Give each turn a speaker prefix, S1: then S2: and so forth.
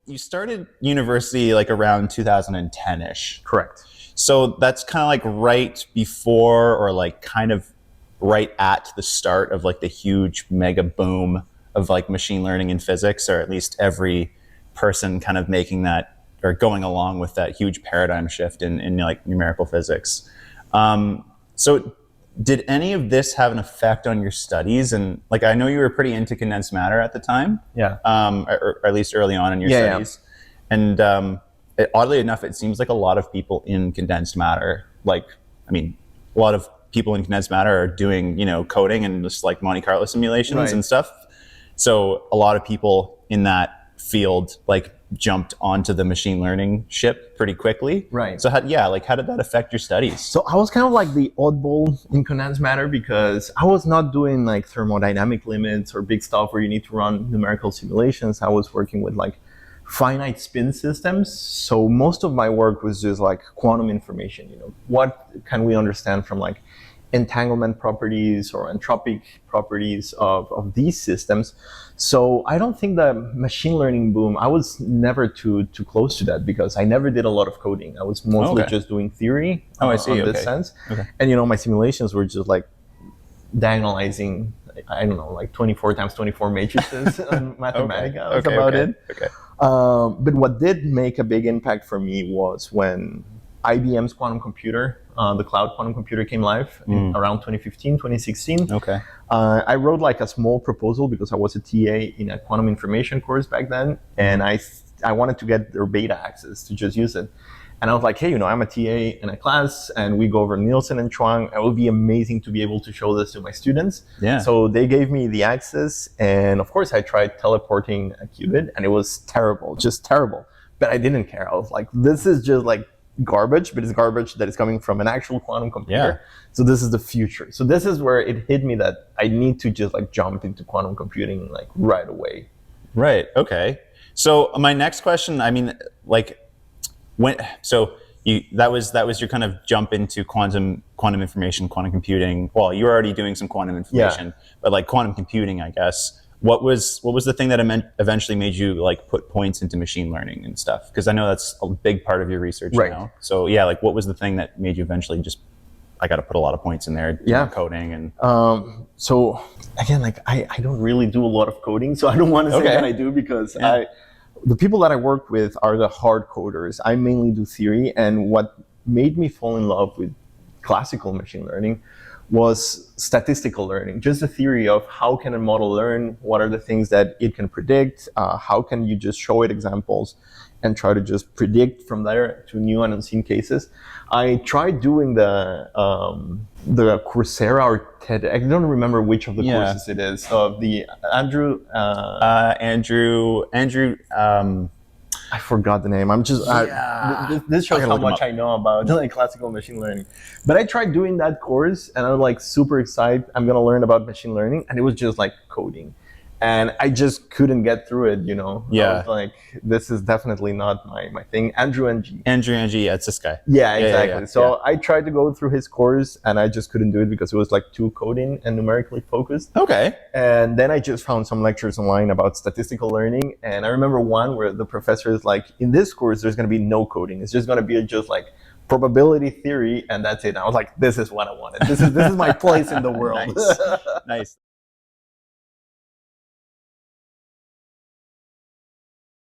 S1: you started university like around 2010-ish.
S2: Correct.
S1: So that's kind of like right before or like kind of right at the start of like the huge mega boom of like machine learning and physics, or at least every person kind of making that or going along with that huge paradigm shift in like numerical physics. So did any of this have an effect on your studies? And like, I know you were pretty into condensed matter at the time.
S2: Yeah.
S1: Or at least early on in your studies. Yeah. And oddly enough, it seems like a lot of people in condensed matter, like, I mean, a lot of people in condensed matter are doing, you know, coding and just like Monte Carlo simulations and stuff. So a lot of people in that field like jumped onto the machine learning ship pretty quickly.
S2: Right.
S1: So how did that affect your studies?
S2: So I was kind of like the oddball in condensed matter because I was not doing like thermodynamic limits or big stuff where you need to run numerical simulations. I was working with like finite spin systems. So most of my work was just like quantum information, you know, what can we understand from like entanglement properties or entropic properties of these systems. So I don't think the machine learning boom, I was never too close to that because I never did a lot of coding. I was mostly just doing theory
S1: I see.
S2: in this sense. And you know, my simulations were just like diagonalizing, I don't know, like 24 times 24 matrices on Mathematica. That's about it. But what did make a big impact for me was when IBM's quantum computer, the cloud quantum computer came live in around 2015, 2016. I wrote like a small proposal because I was a TA in a quantum information course back then. And I wanted to get their beta access to just use it. And I was like, hey, you know, I'm a TA in a class and we go over Nielsen and Chuang. It would be amazing to be able to show this to my students.
S1: Yeah.
S2: So they gave me the access. And of course, I tried teleporting a qubit and it was terrible, just terrible. But I didn't care. I was like, this is just like garbage, but it's garbage that is coming from an actual quantum computer. So this is the future. So this is where it hit me that I need to just like jump into quantum computing like right away.
S1: Right. Okay. So my next question, I mean, like, that was your kind of jump into quantum information, quantum computing. Well, you were already doing some quantum information, but like quantum computing, I guess. What was the thing that eventually made you like put points into machine learning and stuff? Because I know that's a big part of your research now. So yeah, like what was the thing that made you eventually just, I got to put a lot of points in there, coding and.
S2: So again, like I don't really do a lot of coding, so I don't want to say that I do because the people that I work with are the hard coders. I mainly do theory, and what made me fall in love with classical machine learning was statistical learning, just the theory of how can a model learn, what are the things that it can predict, how can you just show it examples and try to just predict from there to new and unseen cases. I tried doing the Coursera or TED, I don't remember which of the courses it is, of the Andrew, I forgot the name. I'm just, this shows how much I know about like classical machine learning. But I tried doing that course and I was like super excited. I'm going to learn about machine learning. And it was just like coding. And I just couldn't get through it, you know? I was like, this is definitely not my thing. Andrew NG, it's
S1: this guy.
S2: Yeah, exactly. So I tried to go through his course and I just couldn't do it because it was like too coding and numerically focused. And then I just found some lectures online about statistical learning. And I remember one where the professor is like, in this course, there's going to be no coding. It's just going to be just like probability theory and that's it. And I was like, this is what I wanted. This is my place in the world.
S1: Nice.